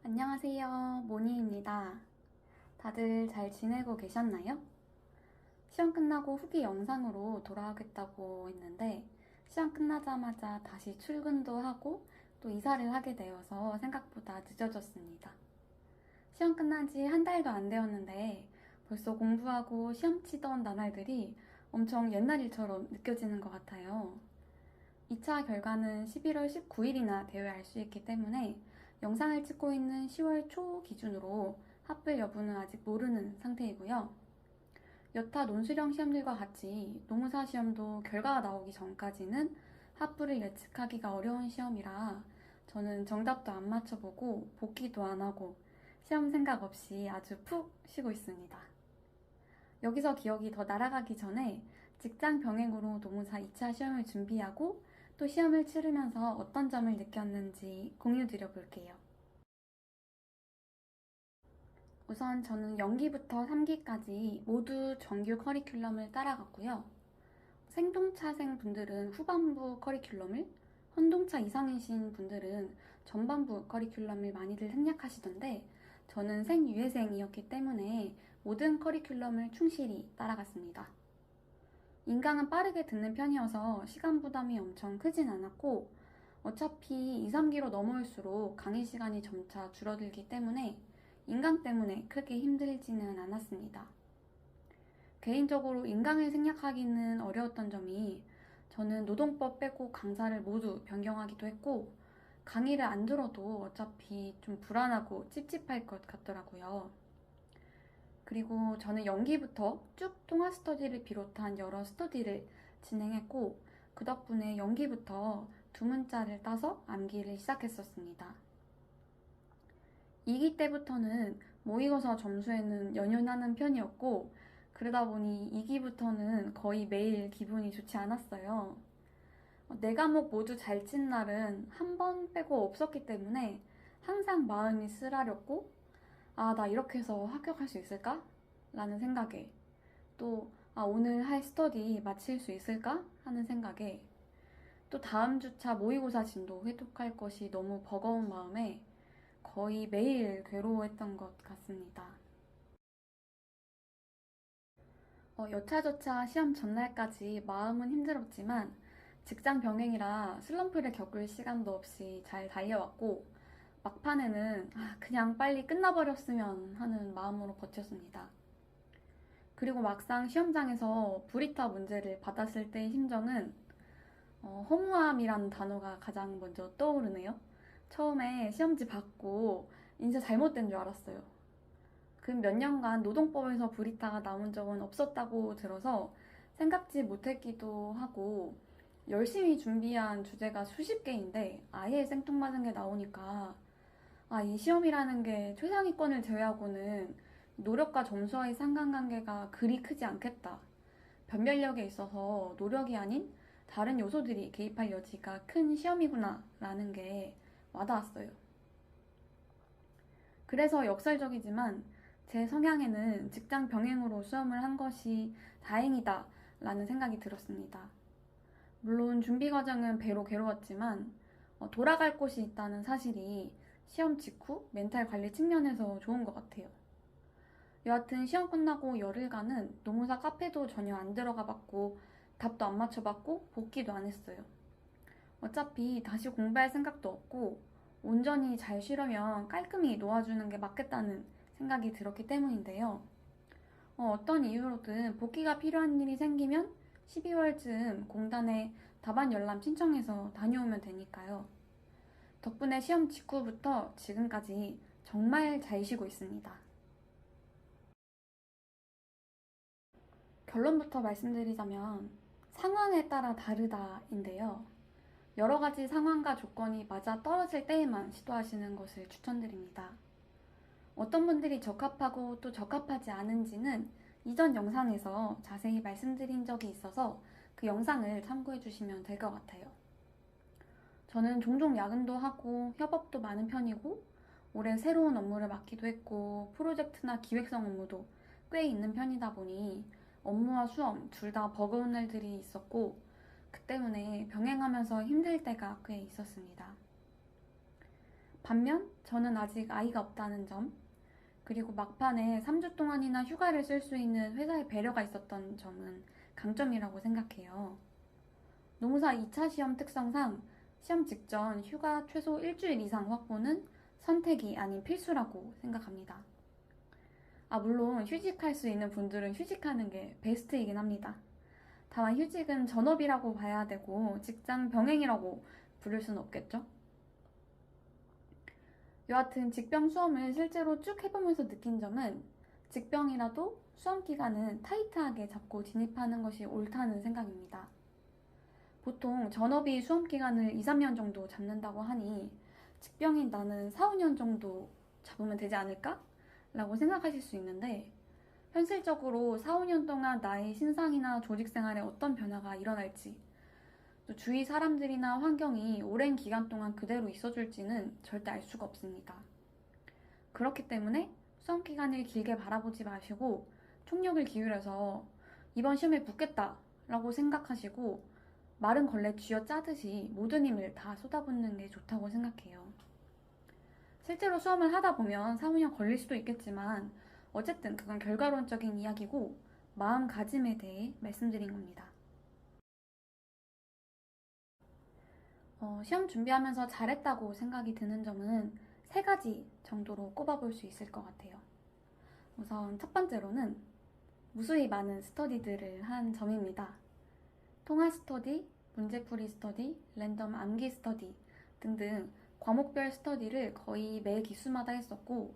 안녕하세요. 모니입니다. 다들 잘 지내고 계셨나요? 시험 끝나고 후기 영상으로 돌아오겠다고 했는데 시험 끝나자마자 다시 출근도 하고 또 이사를 하게 되어서 생각보다 늦어졌습니다. 시험 끝난 지 한 달도 안 되었는데 벌써 공부하고 시험 치던 나날들이 엄청 옛날 일처럼 느껴지는 것 같아요. 2차 결과는 11월 19일이나 되어야 알 수 있기 때문에 영상을 찍고 있는 10월 초 기준으로 합불 여부는 아직 모르는 상태이고요. 여타 논술형 시험들과 같이 노무사 시험도 결과가 나오기 전까지는 합불을 예측하기가 어려운 시험이라 저는 정답도 안 맞춰보고 복기도 안 하고 시험 생각 없이 아주 푹 쉬고 있습니다. 여기서 기억이 더 날아가기 전에 직장 병행으로 노무사 2차 시험을 준비하고 또 시험을 치르면서 어떤 점을 느꼈는지 공유 드려볼게요. 우선 저는 연기부터 3기까지 모두 정규 커리큘럼을 따라갔고요. 생동차생 분들은 후반부 커리큘럼을, 혼동차 이상이신 분들은 전반부 커리큘럼을 많이들 생략하시던데 저는 생유예생이었기 때문에 모든 커리큘럼을 충실히 따라갔습니다. 인강은 빠르게 듣는 편이어서 시간 부담이 엄청 크진 않았고 어차피 2, 3기로 넘어올수록 강의 시간이 점차 줄어들기 때문에 인강 때문에 크게 힘들지는 않았습니다. 개인적으로 인강을 생략하기는 어려웠던 점이 저는 노동법 빼고 강사를 모두 변경하기도 했고 강의를 안 들어도 어차피 좀 불안하고 찝찝할 것 같더라고요. 그리고 저는 연기부터 쭉 통화 스터디를 비롯한 여러 스터디를 진행했고 그 덕분에 연기부터 두 문자를 따서 암기를 시작했었습니다. 2기 때부터는 모의고사 점수에는 연연하는 편이었고 그러다 보니 2기부터는 거의 매일 기분이 좋지 않았어요. 네 과목 모두 잘 친 날은 한 번 빼고 없었기 때문에 항상 마음이 쓰라렸고 아, 나 이렇게 해서 합격할 수 있을까? 라는 생각에 또 오늘 할 스터디 마칠 수 있을까? 하는 생각에 또 다음 주차 모의고사 진도 회독할 것이 너무 버거운 마음에 거의 매일 괴로워했던 것 같습니다. 여차저차 시험 전날까지 마음은 힘들었지만 직장 병행이라 슬럼프를 겪을 시간도 없이 잘 달려왔고 막판에는 그냥 빨리 끝나버렸으면 하는 마음으로 버텼습니다. 그리고 막상 시험장에서 브리타 문제를 받았을 때의 심정은 허무함이라는 단어가 가장 먼저 떠오르네요. 처음에 시험지 받고 인쇄 잘못된 줄 알았어요. 그 몇 년간 노동법에서 브리타가 나온 적은 없었다고 들어서 생각지 못했기도 하고 열심히 준비한 주제가 수십 개인데 아예 생뚱맞은 게 나오니까 이 시험이라는 게 최상위권을 제외하고는 노력과 점수와의 상관관계가 그리 크지 않겠다. 변별력에 있어서 노력이 아닌 다른 요소들이 개입할 여지가 큰 시험이구나 라는 게 와닿았어요. 그래서 역설적이지만 제 성향에는 직장 병행으로 시험을 한 것이 다행이다 라는 생각이 들었습니다. 물론 준비 과정은 배로 괴로웠지만 돌아갈 곳이 있다는 사실이 시험 직후 멘탈 관리 측면에서 좋은 것 같아요. 여하튼 시험 끝나고 열흘간은 노무사 카페도 전혀 안 들어가 봤고 답도 안 맞춰봤고 복기도 안 했어요. 어차피 다시 공부할 생각도 없고 온전히 잘 쉬려면 깔끔히 놓아주는 게 맞겠다는 생각이 들었기 때문인데요. 어떤 이유로든 복귀가 필요한 일이 생기면 12월쯤 공단에 답안 열람 신청해서 다녀오면 되니까요. 덕분에 시험 직후부터 지금까지 정말 잘 쉬고 있습니다. 결론부터 말씀드리자면 상황에 따라 다르다인데요. 여러 가지 상황과 조건이 맞아 떨어질 때에만 시도하시는 것을 추천드립니다. 어떤 분들이 적합하고 또 적합하지 않은지는 이전 영상에서 자세히 말씀드린 적이 있어서 그 영상을 참고해 주시면 될 것 같아요. 저는 종종 야근도 하고 협업도 많은 편이고 올해 새로운 업무를 맡기도 했고 프로젝트나 기획성 업무도 꽤 있는 편이다 보니 업무와 수험 둘 다 버거운 날들이 있었고 그 때문에 병행하면서 힘들 때가 꽤 있었습니다. 반면 저는 아직 아이가 없다는 점, 그리고 막판에 3주 동안이나 휴가를 쓸 수 있는 회사의 배려가 있었던 점은 강점이라고 생각해요. 노무사 2차 시험 특성상 시험 직전 휴가 최소 일주일 이상 확보는 선택이 아닌 필수라고 생각합니다. 물론 휴직할 수 있는 분들은 휴직하는 게 베스트이긴 합니다. 다만 휴직은 전업이라고 봐야 되고 직장 병행이라고 부를 수는 없겠죠? 여하튼 직병 수험을 실제로 쭉 해보면서 느낀 점은 직병이라도 수험 기간은 타이트하게 잡고 진입하는 것이 옳다는 생각입니다. 보통 전업이 수험 기간을 2, 3년 정도 잡는다고 하니 직병인 나는 4, 5년 정도 잡으면 되지 않을까? 라고 생각하실 수 있는데 현실적으로 4, 5년 동안 나의 신상이나 조직 생활에 어떤 변화가 일어날지 또 주위 사람들이나 환경이 오랜 기간 동안 그대로 있어줄지는 절대 알 수가 없습니다. 그렇기 때문에 수험 기간을 길게 바라보지 마시고 총력을 기울여서 이번 시험에 붙겠다 라고 생각하시고 마른 걸레 쥐어 짜듯이 모든 힘을 다 쏟아붓는 게 좋다고 생각해요. 실제로 수험을 하다 보면 4, 5년 걸릴 수도 있겠지만 어쨌든 그건 결과론적인 이야기고 마음가짐에 대해 말씀드린 겁니다. 시험 준비하면서 잘했다고 생각이 드는 점은 3가지 정도로 꼽아볼 수 있을 것 같아요. 우선 첫 번째로는 무수히 많은 스터디들을 한 점입니다. 통화 스터디, 문제풀이 스터디, 랜덤 암기 스터디 등등 과목별 스터디를 거의 매 기수마다 했었고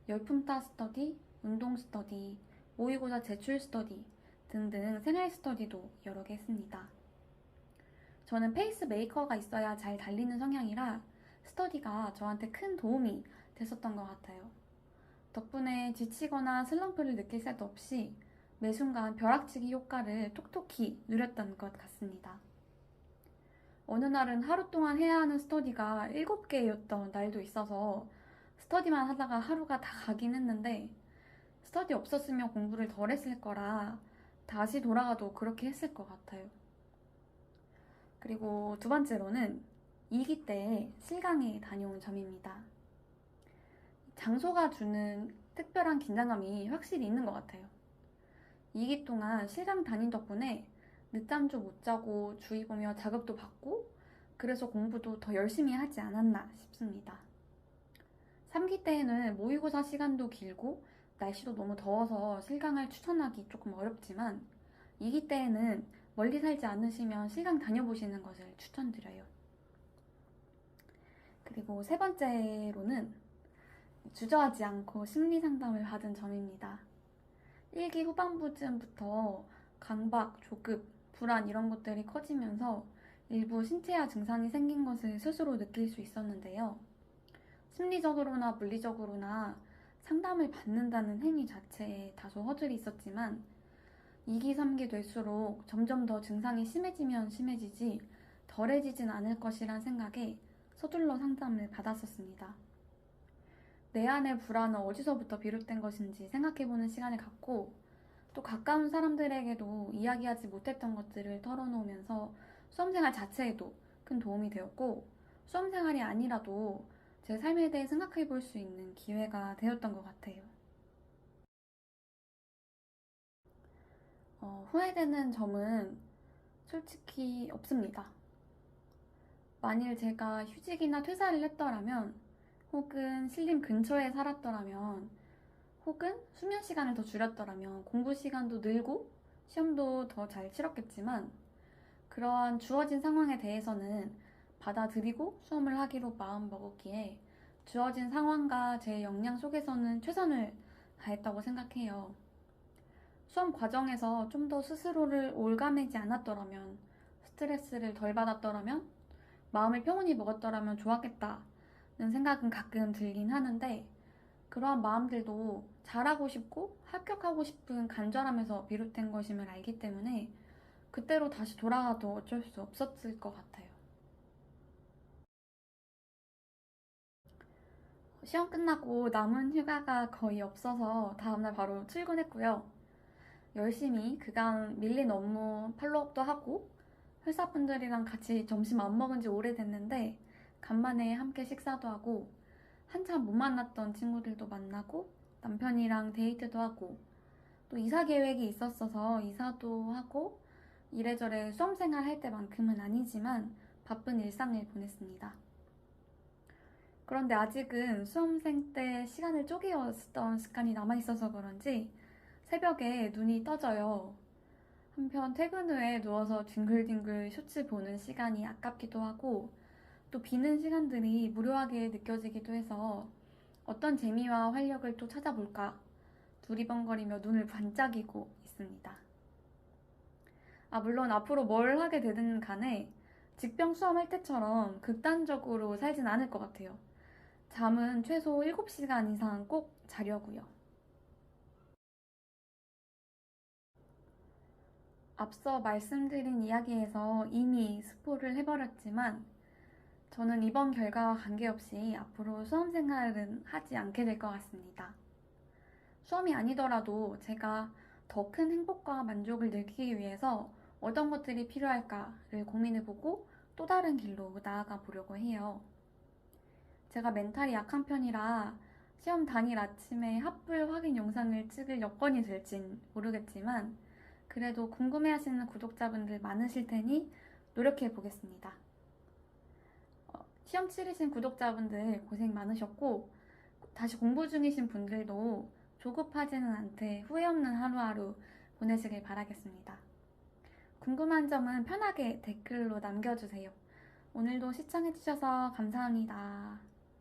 열품타 스터디, 운동 스터디, 모의고사 제출 스터디 등등 생활 스터디도 여러 개 했습니다. 저는 페이스메이커가 있어야 잘 달리는 성향이라 스터디가 저한테 큰 도움이 됐었던 것 같아요. 덕분에 지치거나 슬럼프를 느낄 새도 없이 매 순간 벼락치기 효과를 톡톡히 누렸던 것 같습니다. 어느 날은 하루 동안 해야 하는 스터디가 7개였던 날도 있어서 스터디만 하다가 하루가 다 가긴 했는데 스터디 없었으면 공부를 덜 했을 거라 다시 돌아가도 그렇게 했을 것 같아요. 그리고 두 번째로는 2기 때 실강에 다녀온 점입니다. 장소가 주는 특별한 긴장감이 확실히 있는 것 같아요. 2기 동안 실강 다닌 덕분에 늦잠도 못 자고 주의 보며 자극도 받고 그래서 공부도 더 열심히 하지 않았나 싶습니다. 3기 때에는 모의고사 시간도 길고 날씨도 너무 더워서 실강을 추천하기 조금 어렵지만 2기 때에는 멀리 살지 않으시면 실강 다녀보시는 것을 추천드려요. 그리고 세 번째로는 주저하지 않고 심리 상담을 받은 점입니다. 1기 후반부쯤부터 강박, 조급, 불안 이런 것들이 커지면서 일부 신체화 증상이 생긴 것을 스스로 느낄 수 있었는데요. 심리적으로나 물리적으로나 상담을 받는다는 행위 자체에 다소 허들이 있었지만 2기, 3기 될수록 점점 더 증상이 심해지면 심해지지 덜해지진 않을 것이란 생각에 서둘러 상담을 받았었습니다. 내 안의 불안은 어디서부터 비롯된 것인지 생각해보는 시간을 갖고 또 가까운 사람들에게도 이야기하지 못했던 것들을 털어놓으면서 수험생활 자체에도 큰 도움이 되었고 수험생활이 아니라도 제 삶에 대해 생각해볼 수 있는 기회가 되었던 것 같아요. 후회되는 점은 솔직히 없습니다. 만일 제가 휴직이나 퇴사를 했더라면 혹은 신림 근처에 살았더라면 혹은 수면 시간을 더 줄였더라면 공부 시간도 늘고 시험도 더 잘 치렀겠지만 그러한 주어진 상황에 대해서는 받아들이고 수험을 하기로 마음먹었기에 주어진 상황과 제 역량 속에서는 최선을 다했다고 생각해요. 수험 과정에서 좀 더 스스로를 올가매지 않았더라면 스트레스를 덜 받았더라면 마음을 평온히 먹었더라면 좋았겠다는 생각은 가끔 들긴 하는데 그러한 마음들도 잘하고 싶고 합격하고 싶은 간절함에서 비롯된 것임을 알기 때문에 그때로 다시 돌아가도 어쩔 수 없었을 것 같아요. 시험 끝나고 남은 휴가가 거의 없어서 다음날 바로 출근했고요. 열심히 그간 밀린 업무 팔로우업도 하고 회사분들이랑 같이 점심 안 먹은 지 오래됐는데 간만에 함께 식사도 하고 한참 못 만났던 친구들도 만나고 남편이랑 데이트도 하고 또 이사 계획이 있었어서 이사도 하고 이래저래 수험생활 할 때만큼은 아니지만 바쁜 일상을 보냈습니다. 그런데 아직은 수험생 때 시간을 쪼개었던 습관이 남아있어서 그런지 새벽에 눈이 떠져요. 한편 퇴근 후에 누워서 뒹굴뒹굴 쇼츠 보는 시간이 아깝기도 하고 또 비는 시간들이 무료하게 느껴지기도 해서 어떤 재미와 활력을 또 찾아볼까 두리번거리며 눈을 반짝이고 있습니다. 물론 앞으로 뭘 하게 되든 간에 직병 수험할 때처럼 극단적으로 살진 않을 것 같아요. 잠은 최소 7시간 이상 꼭 자려고요. 앞서 말씀드린 이야기에서 이미 스포를 해버렸지만 저는 이번 결과와 관계없이 앞으로 수험 생활은 하지 않게 될 것 같습니다. 수험이 아니더라도 제가 더 큰 행복과 만족을 느끼기 위해서 어떤 것들이 필요할까를 고민해보고 또 다른 길로 나아가 보려고 해요. 제가 멘탈이 약한 편이라 시험 당일 아침에 합불 확인 영상을 찍을 여건이 될진 모르겠지만 그래도 궁금해하시는 구독자분들 많으실 테니 노력해 보겠습니다. 시험 치르신 구독자분들 고생 많으셨고 다시 공부 중이신 분들도 조급하지는 않되 후회 없는 하루하루 보내시길 바라겠습니다. 궁금한 점은 편하게 댓글로 남겨주세요. 오늘도 시청해주셔서 감사합니다.